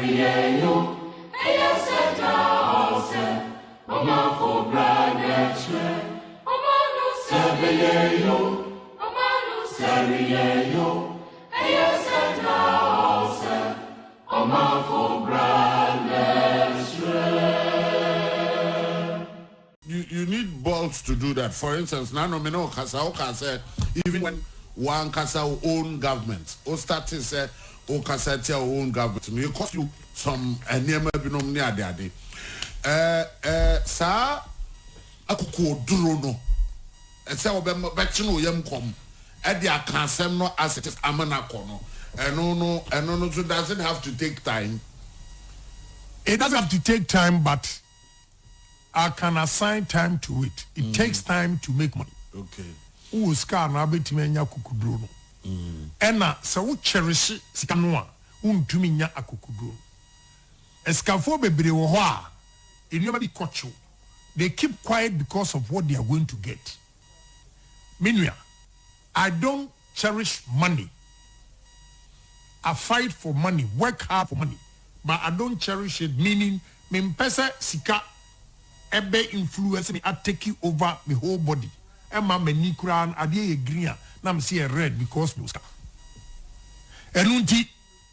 You need balls to do that. For instance, Nanomino Kasao said, even when one Kasao own government, or started say, or Kasatia own government, it will cost you some name binom near daddy. Sa akuko durono. Say obetchino yam kom. Edia cansem no as it is amanakono. And no, so does it have to take time? It doesn't have to take time, but I can assign time to it. It takes time to make money. Okay. Who is car na betimenya kukudrono. Ena sa wo cherish sikanoa untuminya akukudrono. Eskafo bebre wo ho a enuma bi kocho. They keep quiet because of what they are going to get. Meanwhile, I don't cherish money. I fight for money, work hard for money, but I don't cherish it. Meaning, me mpesa sika ebe influence me, I take you over my whole body. Emma me ni kran adie green na me see a red because no sika. Enunti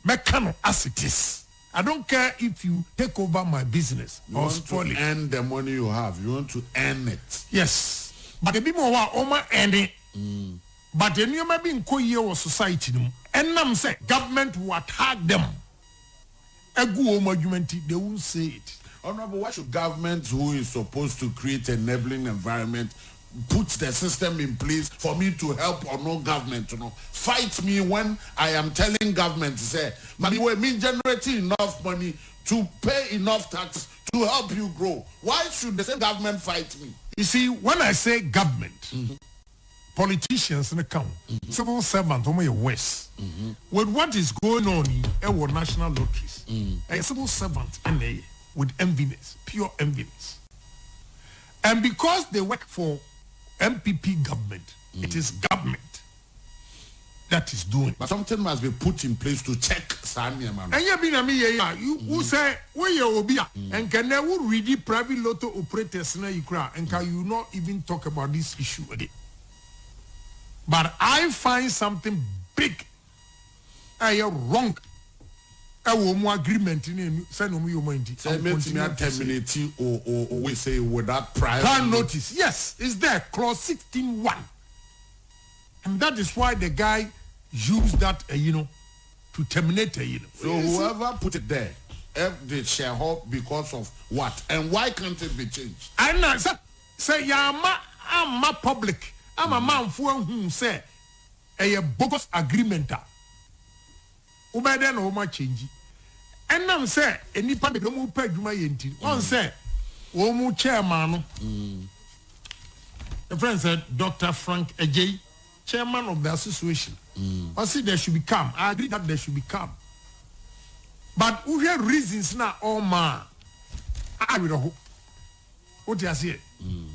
me kano as it is. I don't care if you take over my business or spoil it. Earn the money you have. You want to earn it. Yes, but the people who are oma earning. But the new maybe in Koye society, and them say government will attack them. A good argument, they won't say it. Oh no, but why should government, who is supposed to create an enabling environment, put the system in place for me to help or no government, fight me when I am telling government, say, money will mean generating enough money to pay enough tax to help you grow. Why should the same government fight me? You see, when I say government, politicians in the count, civil servants, West, with what is going on in our national lotteries, a civil servant and they with enviness, pure enviness. And because they work for MPP government, it is government that is doing. But something must be put in place to check Sanya man. And you who say where you will be and can never read the private lotto operators na you cry and can you not even talk about this issue again? But I find something big. Wrong. Agreement in terminate or we say without prior notice. Yes, it's there, clause 16.1. And that is why the guy used that, to terminate, So whoever put it there, they shall hope because of what? And why can't it be changed? I know, say, I'm a public. I'm a man who say a bogus agreement. Ubeden no ma change. And now say any part of the pay my yenti. One say, Omu chairman. The friend said, Dr. Frank Ajay, chairman of the association. I said there should be calm. I agree that there should be calm. But we have reasons now, oh man. I will hope. What do you say?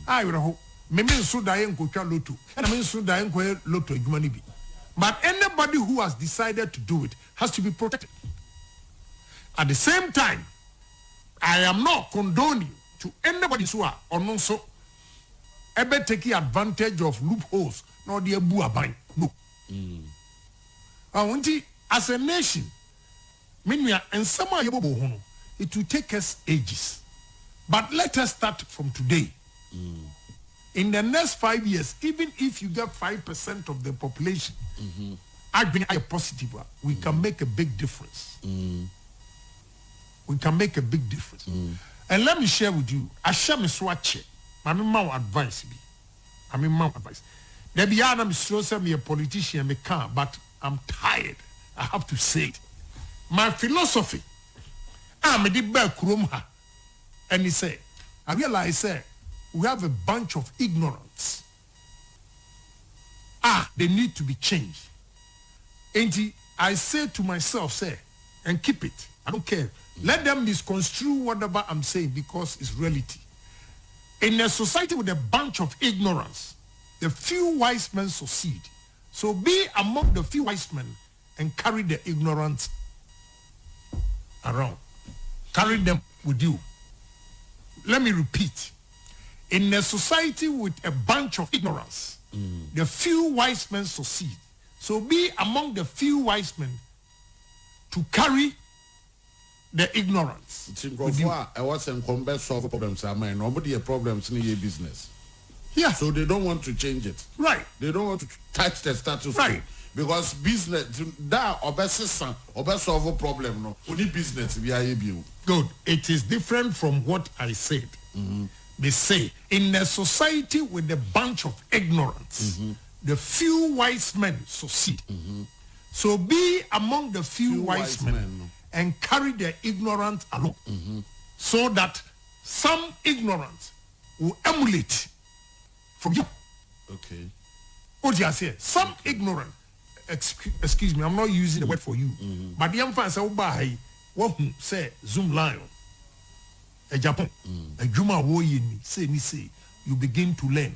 I will hope. Me so dying ko twa lotto and me so dying ko lotto adwuma bi, but anybody who has decided to do it has to be protected. At the same time, I am not condoning to anybody who are or so ever taking advantage of loopholes nor the abu aban. No. I want to, as a nation, and some it will take us ages, but let us start from today. In the next 5 years, even if you get 5% of the population, I've been a positive. We can make a big difference. We can make a big difference. And let me share with you. I share my swatch. I mean, my advice. There be I'm sure me a politician, me can't, but I'm tired. I have to say it. My philosophy. I'm a deep back room. And he said, I realize, we have a bunch of ignorance. They need to be changed. And I say to myself, and keep it. I don't care. Let them misconstrue whatever I'm saying because it's reality. In a society with a bunch of ignorance, the few wise men succeed. So be among the few wise men and carry the ignorance around. Carry them with you. Let me repeat. In a society with a bunch of ignorance, the few wise men succeed. So be among the few wise men to carry the ignorance. I was in combat solve problems. I mean, nobody have problems in your business. Yeah. So they don't want to change it. Right. They don't want to touch the status quo. Right. Because business, that solve a problem. No, only business. Good. It is different from what I said. They say in a society with a bunch of ignorance, the few wise men succeed. So be among the few wise men and carry the ignorant along, so that some ignorance will emulate from you. Okay. What do you say? Some ignorant. Excuse me, I'm not using the word for you. But the emphasis what say Zoom Lion, a Japan, a Juma Woyini, say, you begin to learn.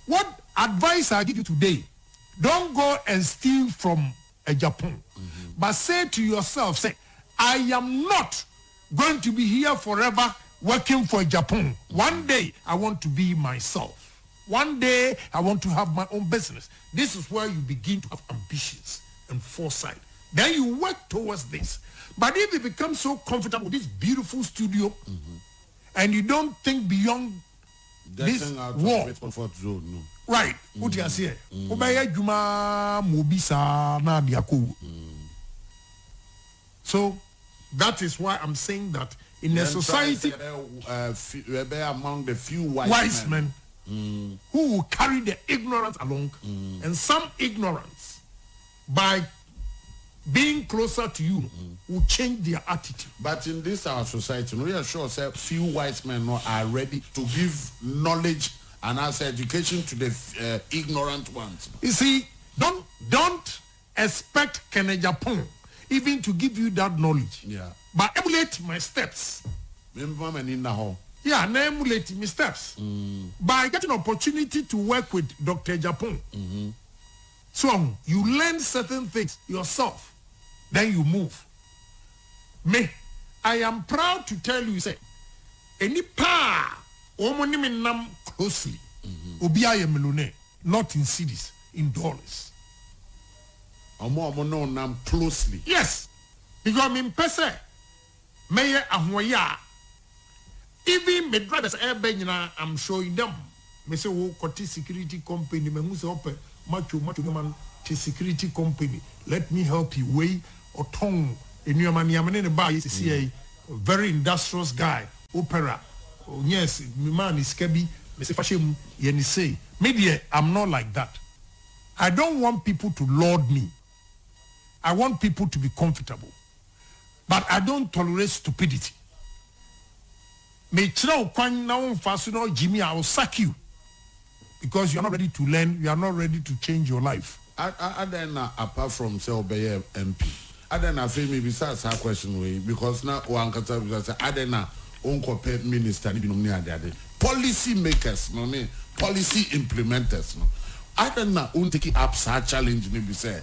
What advice I give you today? Don't go and steal from a Japan, but say to yourself, say, I am not going to be here forever working for Japan. One day I want to be myself. One day I want to have my own business. This is where you begin to have ambitions and foresight. Then you work towards this. But if you become so comfortable with this beautiful studio and you don't think beyond this wall, comfort zone, no. Right? What you say? So that is why I'm saying that in a society among the few wise men who will carry the ignorance along, and some ignorance by being closer to you will change their attitude. But in this our society, we are sure that few wise men are ready to give knowledge and as education to the ignorant ones. You see, don't expect Kenya Japan even to give you that knowledge. Yeah. But emulate my steps. Yeah, emulate my steps. By getting opportunity to work with Dr. Japan. So you learn certain things yourself. Then you move. Me, I am proud to tell you, say, any pa nam closely. Obiya melone, not in cities, in dollars. No nam closely. Yes. Because me pese, meye ahwaya. Even me drivers I'm showing them. Me say wo kote security company, me mu say ope macho man security company. Let me help you. Way or tongue in your money. I'm in a bar. You see a very industrious guy. Opera. Oh, yes, my man is Kebi. Me say fashion. Yen say maybe I'm not like that. I don't want people to laud me. I want people to be comfortable. But I don't tolerate stupidity. Me chira kwan na wonfa no Jimmy, I will sack you. Because you are not ready to learn, you are not ready to change your life. Then apart from say obey MP, then I feel maybe that's a question way because now one can tell because then unko minister ni binom ni ade policy makers no me policy implementers no then take up such challenge ni be say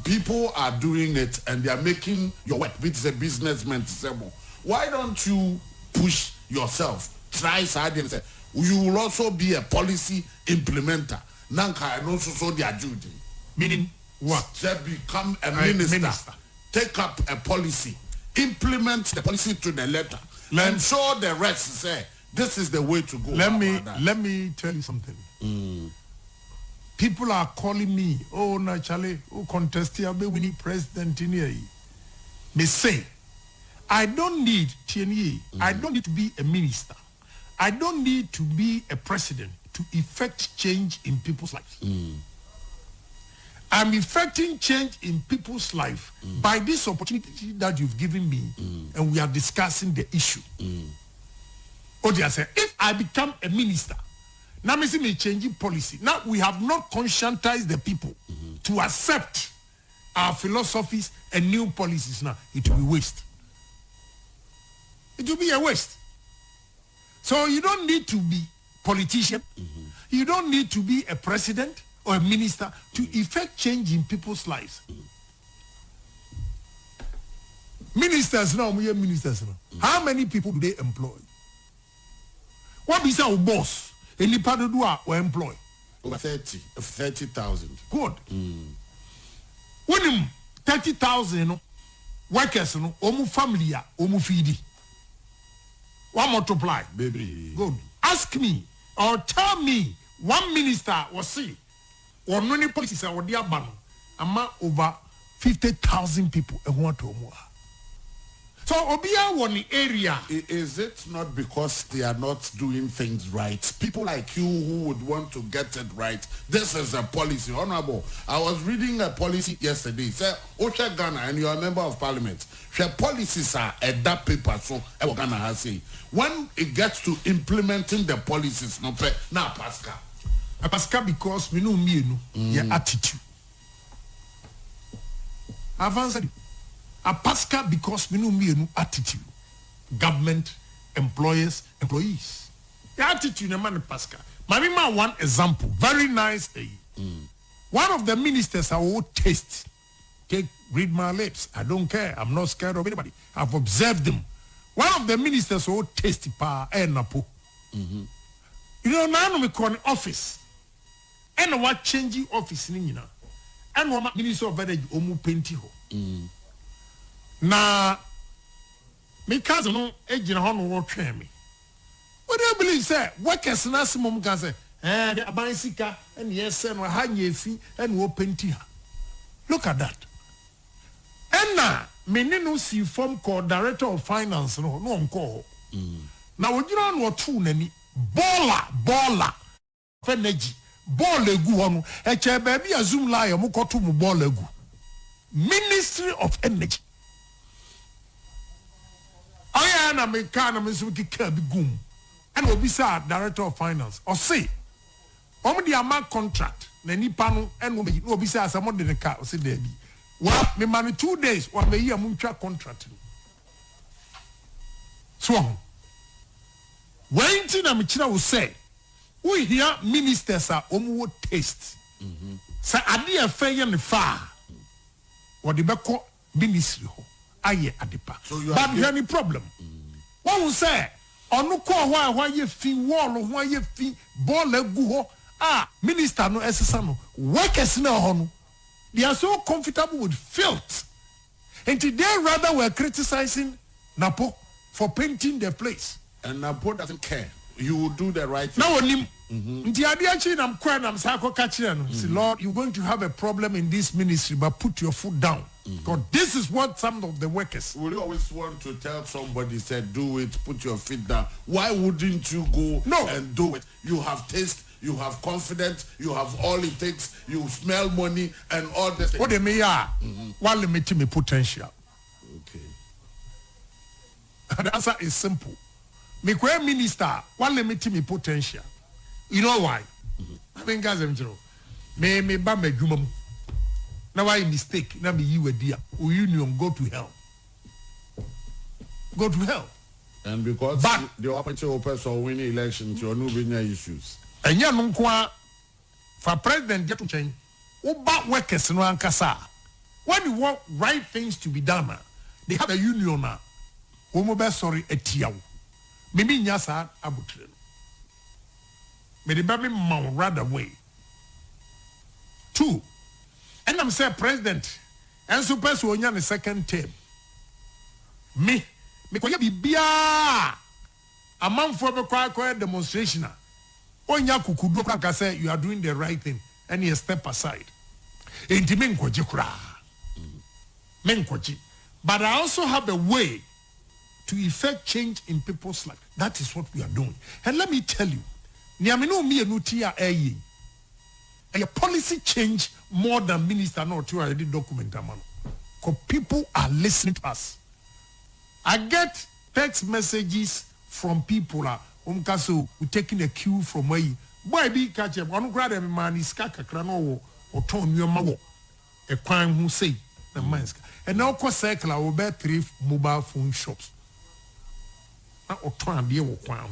people are doing it and they are making your work with the businessman disable. Why don't you push yourself, try hard and say you will also be a policy implementer. Nanka and also so their duty. Meaning what? They become a minister. Take up a policy. Implement the policy to the letter. And show the rest say this is the way to go. Let me tell you something. People are calling me, oh naturally, who contest here, we need president in here. They say, I don't need TNE. I don't need to be a minister. I don't need to be a president to effect change in people's lives. I'm effecting change in people's life by this opportunity that you've given me, and we are discussing the issue. Odia said, if I become a minister, now me see me changing policy. Now we have not conscientized the people to accept our philosophies and new policies. Now it will be waste. It will be a waste. So you don't need to be politician. You don't need to be a president or a minister to effect change in people's lives. Ministers now, we ministers now. How many people do they employ? What is our boss? Any part of do employ? Over 30,000. Good. When him 30,000 workers, no, omu family, omu feedi. One multiply. Baby. Good. Ask me or tell me one minister was see or many policies are there ban ama over 50,000 people and want to more. So Obia one area. Is it not because they are not doing things right? People like you who would want to get it right. This is a policy, honorable. I was reading a policy yesterday. Say, Osha Ghana, and you are a member of parliament. Your policies are at that paper. So Ghana has say when it gets to implementing the policies, no pay now Pascal. Pascal because we know me your attitude. Advance a Pascal because we know me attitude. Government, employers, employees. The attitude of man Pascal. Marima one example, very nice. One of the ministers I will taste. Read my lips. I don't care. I'm not scared of anybody. I've observed them. One of the ministers will taste pa napo. You know now we call office. And what changing office ni and what minister of energy omu penti ho. Na me cousin no ejina ho no wo twen me. What do you believe say workers na simum ka say the abansika and yes no ha nyefi and wo penti ha. Look at that. And now me no see form called director of finance no nko. Na wo jira no tu nani baller energy ball egu ho no e che ba bia zoom line mo koto mo ball egu. Ministry of Energy. Oh yeah, na me kana me so kika bi gum. And obi say director of finance. Or say omo di ama contract na nipa no and obi say asamo de ne ka o say there bi. Well, me man 2 days wa me year mu twa contract. So when na me kira wo say we hear ministers are omo taste. Say ade afa ye ne fa. What the back ministry ho aye adepa. But you have any problem? What will say? Onu ko ho ye fi wall ho ye fi ball egu ho minister no esesa no workers na ho no they are so comfortable with filth. And today rather were criticizing Napo for painting the place. And Napo doesn't care. You will do the right thing. Now onim nti ade achi nam kwa nam sa ko ka kire no. Say Lord, you're going to have a problem in this ministry, but put your foot down. Because this is what some of the workers will you always want to tell somebody, say, do it, put your feet down. Why wouldn't you go and do it? You have taste, you have confidence, you have all it takes, you smell money and all this. What they may are, one limiting me potential. Okay. The answer is simple. Me kwa minister, one limiting me potential. You know why? I think guys, me ba me jumam. Now why mistake? Now be you a dear. Union go to hell. Go to hell. And because the opportunity person win elections, you're no winning issues. And ya no kwa for president get to change. Oba workers no ankasa. When you want right things to be done, they have a union now. Omo be sorry etiawo. Maybe nyasa abutre. Me the baby man right away. 2. And I'm saying president and so person onya the second term. Me koye bibia a man for be kwa demonstration. Onya kukudu ka say you are doing the right thing and you step aside. Enti me nkoje kura. Me nkoje. But I also have a way to effect change in people's life. That is what we are doing. And let me tell you, niamino mi enutia eye. A policy change more than minister no to already document man. Because people are listening to us. I get text messages from people so we taking a cue from where you boy be catch up. One grad man is kakra or ton your mawo. A crime who say the man's and now co circle I will buy 3 mobile phone shops. Or try and be a crown.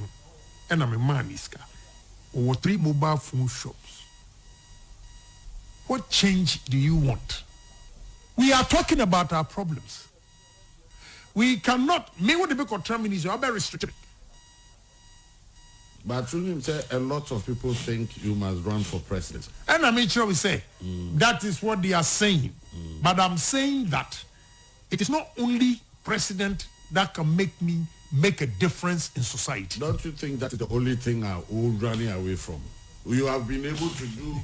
And I'm a man is or 3 mobile phone shops. What change do you want? We are talking about our problems. We cannot. Me what the big control ministry are very restricted. But you say a lot of people think you must run for president. And I'm sure we say that is what they are saying. But I'm saying that it is not only president that can make a difference in society. Don't you think that is the only thing I'm running away from? You have been able to do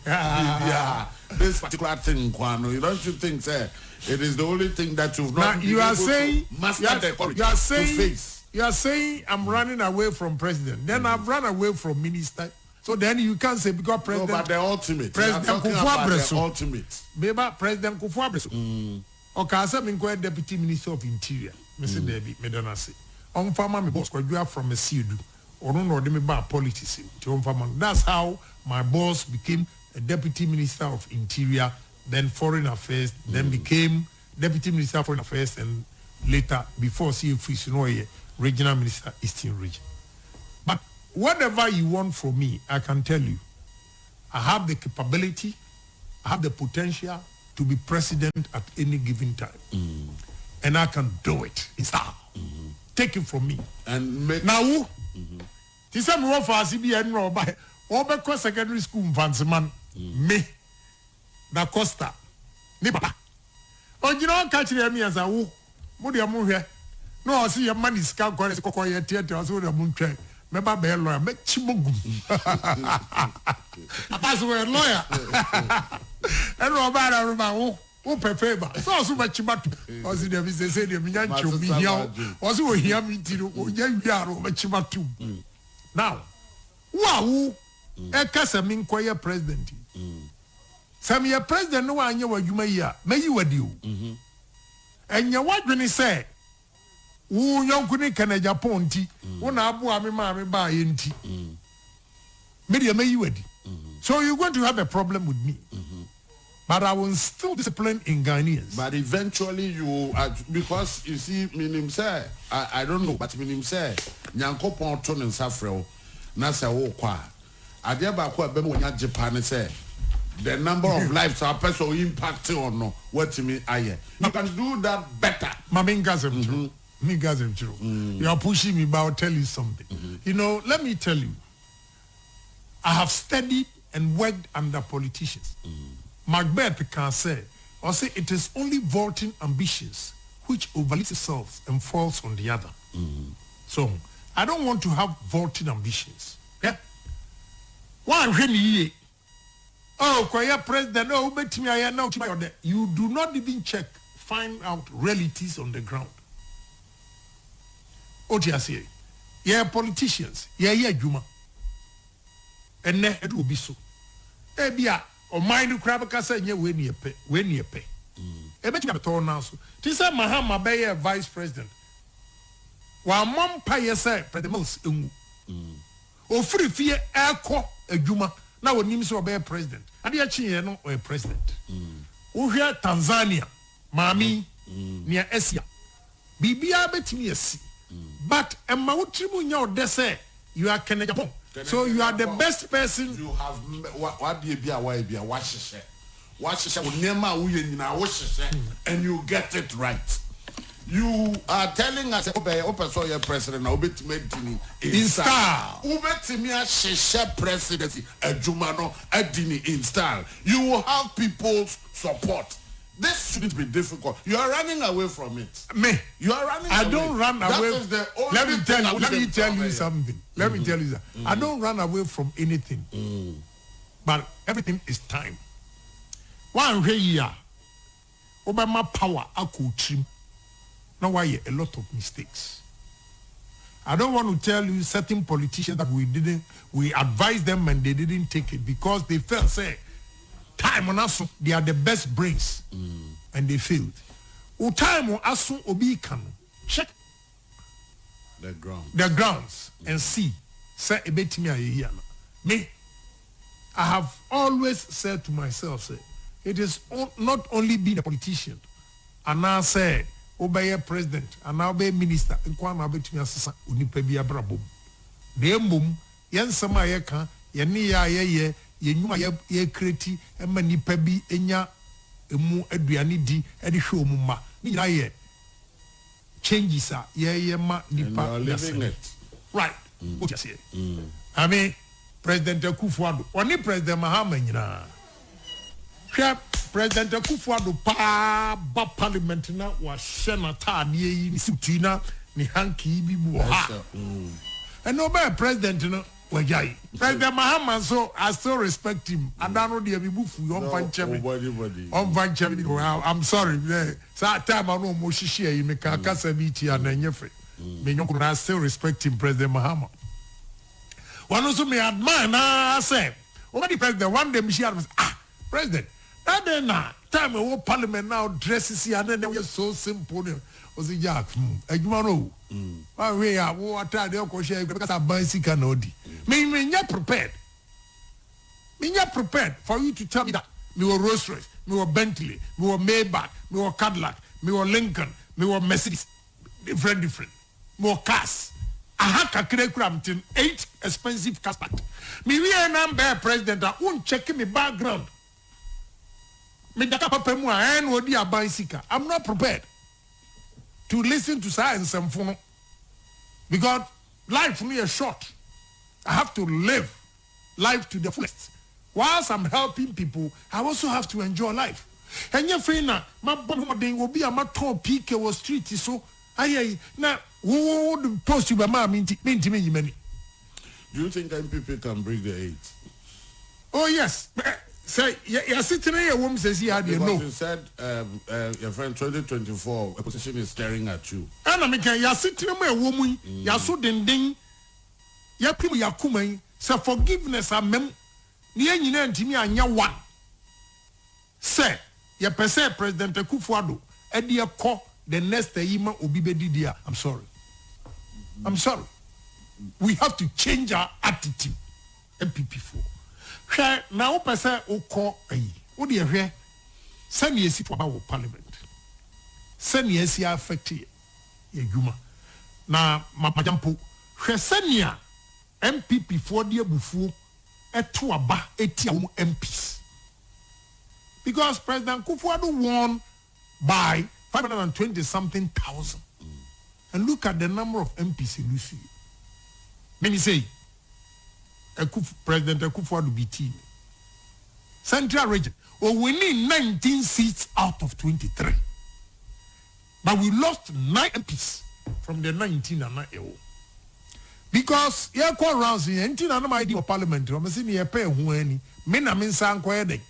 this particular thing, Kwano. You don't you think, sir, it is the only thing that you've not been able to master the courage to face? You are saying I'm running away from president. Then I've run away from minister. So then you can't say because president. No, but the ultimate. President Kufuor the ultimate. Beba President Kufuor Breso. Okay, I said I'm going deputy minister of interior. Mr. Debbie, me don't say. On farmer me boss graduate from a CEDU. Or no, they me about politics. That's how my boss became a deputy minister of interior, then foreign affairs, then became deputy minister of foreign affairs, and later before CFC, regional minister, Eastern region. But whatever you want from me, I can tell you, I have the capability, I have the potential to be president at any given time. And I can do it in style. Take it from me. And make now, this time we want for CBN no by over secondary school man me da Costa ni papa. O you know catch me as a wo mo de mo hwe no o see your man is can go kokoye theater so de mo ntwen me ba be lawyer me chimogum apaso we lawyer and no ba na ba wo favor so ba chimatu o see dem say dem nyancho mi hiao o so we hia mi tiro o nya wiaro ba chimatu. Now wow ekasa min koye president sam ye president no anya wadwuma yi a mayi wadi o enya wadwene say wo yonku ni kana Japan nti wo na abo ame ma me ba ye nti me de mayi wadi. So you're going to have a problem with me. But I will still discipline in Ghanaians. But eventually you because you see minim say I don't know but minim say nyankopon to ne nsafreo na say wo kwa ade ba kwa be mo nya Japan say the number of lives our person impact on no what me aye you can do that better. Mamingazem you are pushing me, but I'll tell you something. You know, let me tell you, I have studied and worked under politicians. Macbeth can say, or say it is only vaulting ambitions which overleaps itself and falls on the other. So I don't want to have vaulting ambitions. Yeah. Why really? Oh, Koya president, oh, bet me I know you do not even find out realities on the ground. What you say? Yeah, politicians, yeah, Juma. And it will be so. Ebia, or mind crab say, yeah, when you pay. I bet you have told now. This is Mahama Bayer vice president. While Mom Paya said, President, or free fear air co a Juma. Now, when you so be president, and the actually no a president. Oh, here Tanzania, Mami, near Esia. Bibia bet me a sea. But a Mautrimu, they say you are Canadian. So you are the best person. You have what do you be away be a wash and you get it right. You are telling us open so your president obet medini in style. Ubetimia sheshe presidency a Jumano Adini in style. You will have people's support. This shouldn't be difficult. You are running away from it. Me. You are running I away. don't run away. Let me tell you something. Let me tell you that. I don't run away from anything. But everything is time. One year, over my power, I could trim. Now why a lot of mistakes. I don't want to tell you certain politicians that we advised them and they didn't take it because they felt say time on us they are the best brains and they failed. O time on us obi can check the grounds and see say a bit me. I have always said to myself, say it is not only being a politician and now say obey a president and now be minister and kwam abetumi asesa onipa bi abrabom na emom yensama ye ka ye ne ya ye yenwuma ye kreti e ma nipa bi enya emu aduane di e de hwe omuma ni nyina ye changes are ma and you are nipa living it. right. What you say? I mean, President Akufo-Addo, only President Mahama nyina. President Akufo-Addo pa ba parliament na wa shena ta ne yi ni sutina ni hanki bi bu ha. And no be president no wajai. President Mahama, so I still respect him. I don't know the bibufu on panchemi. On panchemi. I'm sorry. So time I know mo shishi yi me ka kasa bi ti anenyefe. Me nyoko I still respect him, President Mahama. One also me admire na say. Over the president one day me share president. That day na time we parliament now dresses here and then they were so simple. Was it Jack? Ejuma no. We are water they ko share because I bicycle no di. Me not prepared. Me not prepared for you to tell me that me were Rolls Royce, me were Bentley, me were Maybach, me were Cadillac, me were Lincoln, me were Mercedes, different, more cars. I had a Crampton 8 expensive cars. Me we are number president. I won't check me background. Me daka papa mu a no di bicycle. I'm not prepared to listen to science and phone because life for me is short. I have to live life to the fullest. Whilst I'm helping people, I also have to enjoy life. And your friend, my body will be a matter peak or street. So I now who post you by my many. Do you think MPP can break the 8? Oh yes. Say you're sitting here. A woman says he had you know. You said your friend 2024 opposition is staring at you. And I mean, you're sitting here. A woman. You're so ding. Ya pim ya kumai say forgiveness amem ni anyina ntimi anya one say ya pese President Akufo-Addo e de ekọ the next yima obi bedi dia. I'm sorry we have to change our attitude. MPP4 hwe na wo pese ukọ ayi wo de hwe se ne esi kwa wo parliament se ne esi affect ye adwuma na mapajampo hwe se ne MPP for the bufu etu aba etia MPs because President Akufo-Addo won by 520 something thousand and look at the number of MPs in Lucy. Let me say President Akufo-Addo BT Central Region we need 19 seats out of 23 but we lost 9 MPs from the 19 and 9 because you call rounds here, and you know my idea of parliament. I'm saying you pay who any. Me na min sang kwede.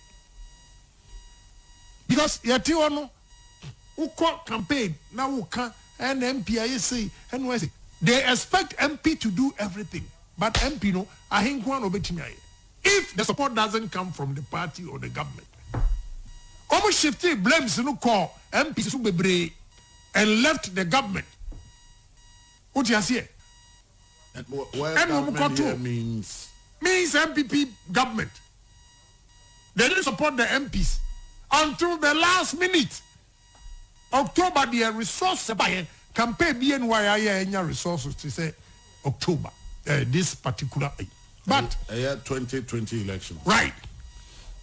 Because you tell no, who call campaign now who can and MPIC and what say they expect MP to do everything, but MP no, I think one of it. If the support doesn't come from the party or the government, almost shifted blames no call MP Subebre and left the government. What you say? And government here means MPP government. They didn't support the MPs until the last minute. October, the resources by campaign BNY any resources to say October this particular. But 2020 election. Right.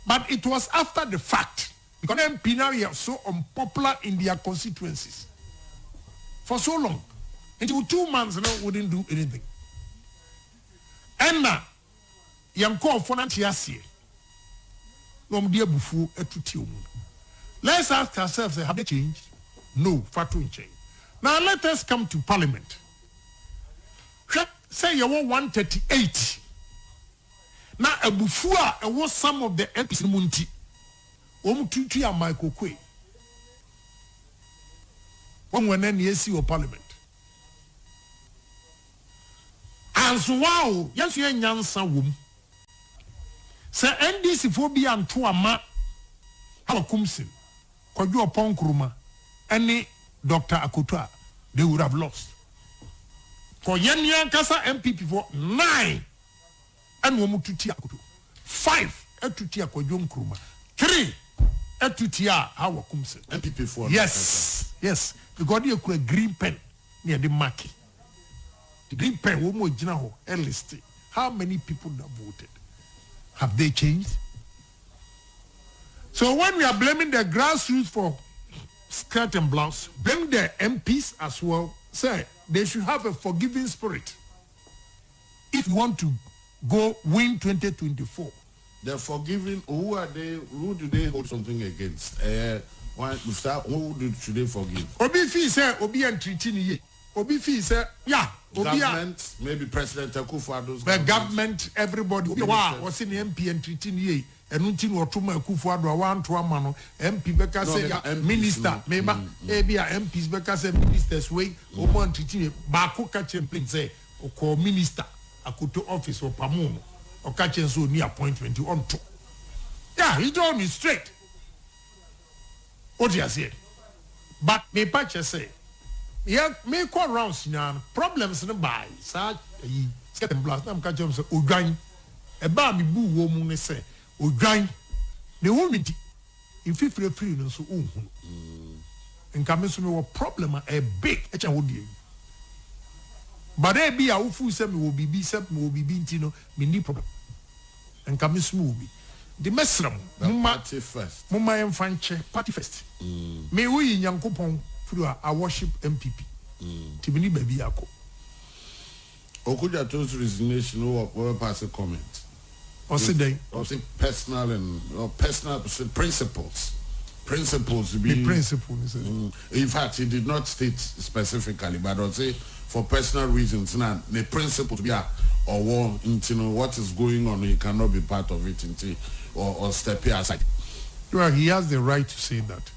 But it was after the fact because MP now are so unpopular in their constituencies for so long. Until 2 months now wouldn't do anything. And now, young call for Nantiasie. No, dear Bufu, let's ask ourselves, have they changed? No, far too change. Now let us come to Parliament. Say you want 138. Now a Bufua, I want some of the MPs in Munti. Tutu and Michael Kwe. When then you see your Parliament. And so wow, yes, you nyansa wom. Say NDC phobia and to ama how kumsin. AGYAPONG Nkrumah, any Dr. Akotwa, they would have lost. For Yenya Kasa MPP for 9 and Womututia Akoto. 5 etutia AGYAPONG Nkrumah. 3 etutia how kumsin. MPP for yes. Because you could a green pen near the market. The green pen womo jina ho enlisted. How many people that voted? Have they changed? So when we are blaming the grassroots for skirt and blouse. Bring the MPs as well. Say they should have a forgiving spirit. If you want to go win 2024. They're forgiving. Who are they? Who do they hold something against? Should they forgive? Obi fi say Obi and treating ye. Obi fi say yeah. Government, maybe President Akufo-Addo's government, everybody. Wow, what's in the MP and treating ye? And until or Tuma Akufo-Addo want to a man MP beka say minister. Maybe MPs beka say ministers way. Omo and treating Baku catch and please say or call minister. Akuto office or Pamuno. Or catching so near appointment you on to. Yeah, he told me straight. What you said. But me patch say, yeah, me call rounds now. Problems in the buy. Such a second blast. I'm catching say, Odrain. A baby boo woman say, Odrain. The woman in 50 freedom so and coming to me a problem a big HWD. But there be a ufu se me will be intino me ni problem. And come smooth. The mesram party first. Mumma enfanche party first. Me we Nyankopon through a worship MPP. Tibini baby yako. Okudjato's resignation or pass a comment. Or say personal and personal principles. Principles to be the principle. In fact, he did not state specifically, but I'll say for personal reasons now the principle to be or war into what is going on, he cannot be part of it or step aside. Well, he has the right to say that.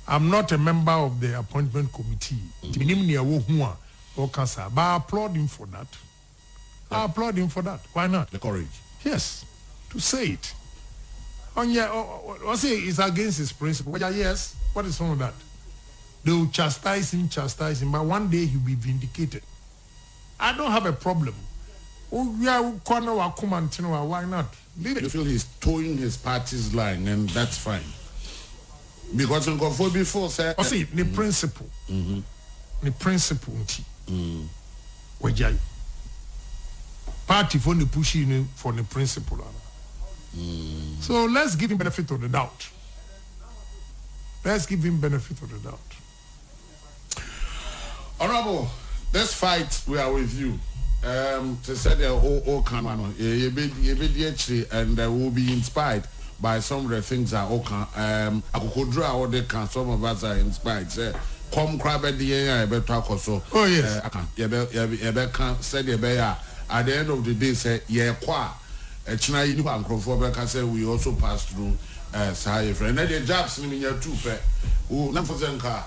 I'm not a member of the appointment committee. But I applaud him for that. I applaud him for that. Why not? The courage. Yes, to say it. Say it's against his principle. Yes, what is wrong with that? They will chastise him, but one day he'll be vindicated. I don't have a problem. Why not? You feel he's towing his party's line, and that's fine. Because in Kofo before said, see the principle, the principle, party for the pushing for the principle. So let's give him benefit of the doubt. Let's give him benefit of the doubt. Honorable, this fight we are with you. To say the all can and will be inspired by some of the things that all can I could draw all they can, some of us are inspired. Say come crab at the end better talk so. Oh yes. Can say the at the end of the day say kwa China you and Crawford say we also pass through Sahara friend. And the jobs in your two pet who not for car.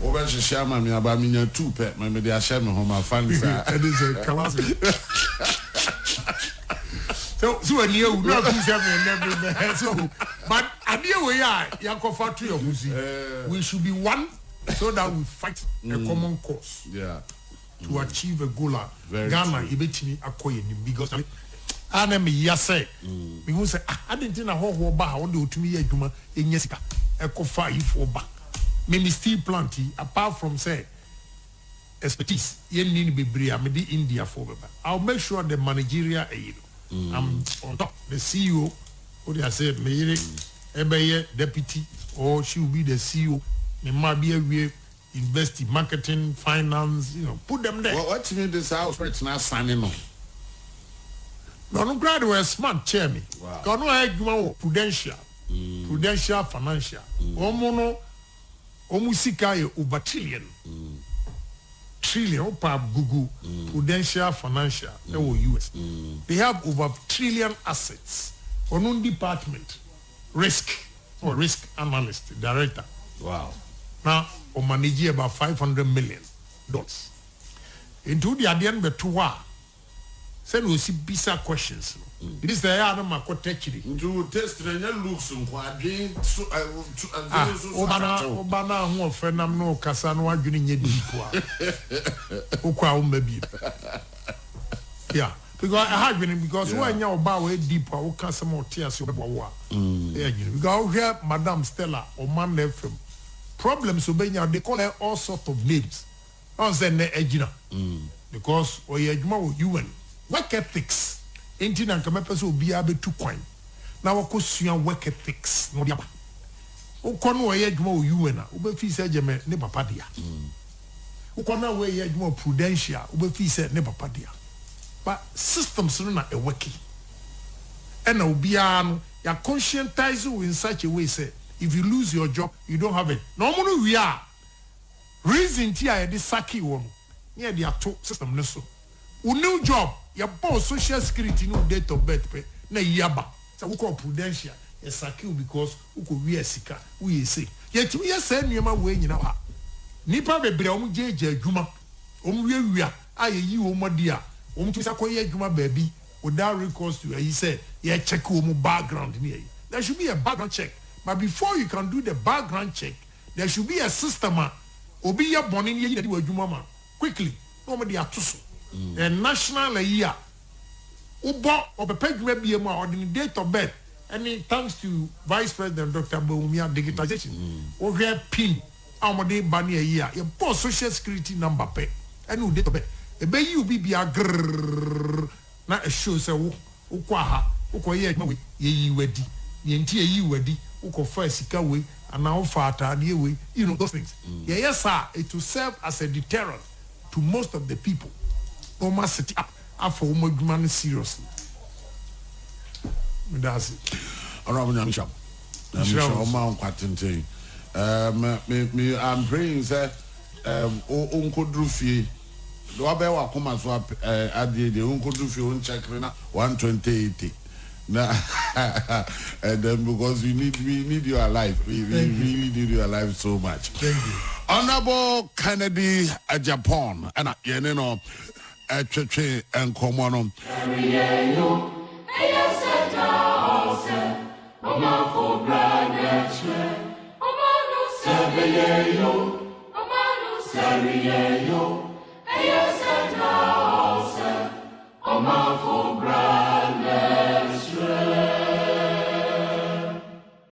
Over Shama me about me 2 pet, my media share me home my fans. That is a classic. So when you not so but I dear we are Factory of we should be one so that we fight a common cause. Yeah. To achieve a goal. Ghana ibetini akoye ni because I me yase. We who say I didn't know how ba how do to me adwuma enyesika ekofa ifo ba. Maybe steel planting, apart from say expertise, India for I'll make sure the managerial aid. I'm on top. The CEO, what I said, maybe deputy, or she will be the CEO. They might be a way invest in marketing, finance, put them there. Well, what do you mean this house it's not signing on? No, graduate smart chairman. Wow. Prudential financial. Omusika over trillion opa Google Prudential Financial US. They have over trillion assets. On department risk analyst director. Wow. Now on manage about $500 million. Into the end but to send we see bizarre questions. It is the Adam Makotechiri. To test the looks and quadrin Obana who Fenam no Casanwa Junior Deepwa. Maybe. Yeah. Because I have been because when you're about deep or custom or tears you because here Madame Stella or Man FM problems obey they call her all sorts of names. I was an Egina because or you and work ethics. Ain't na nkama pese obi abetu kwan na wakosua work ethics no dia Ukono we adwuma o UN a obefi se agye ne papa dia. Ukono we adwuma prudential obefi se ne papa dia. But systems no na e working. And obia no ya conscientize you in such a way say if you lose your job you don't have it. No mo we are reason ti a de saki wo no. Near the ato system no so. New job your boss social security no date of birth pe na yaba. So we call prudential. Esaki because uko wi asika we say yet we say nneema we nyina ha nipa bebre om jeje adwuma om wiawia ayeyi wo modi a om tisa koye adwuma baabi without recourse to you say ye check wo background ni. There should be a background check, but before you can do the background check there should be a system obi ye boni ni ye di adwuma ma quickly no modi atoso and national year ubo obepa adwuma bie mu a ordinary date of birth. And thanks to Vice President Dr. Bawumia digitization, over PIN, Amade Bani a year, your post social security number pay, and you date of it. A bay you be a grrrr, not a show, so Ukwaha, Ukoye, ye wedi, ye ntia ye wedi, Uko first Sikawe, and now Fata, way, you know those things. Yes, sir, it will serve as a deterrent to most of the people. Almost set up for woman seriously. That's it. I'm praying, sir. Uncle Druffy, the Wabewa Kuma swap at the Uncle Druffy on check 120. And then because we need you alive. We really need you alive so much. Thank you. Honorable Kennedy Japan and you know and Common. Omanu Seriyo,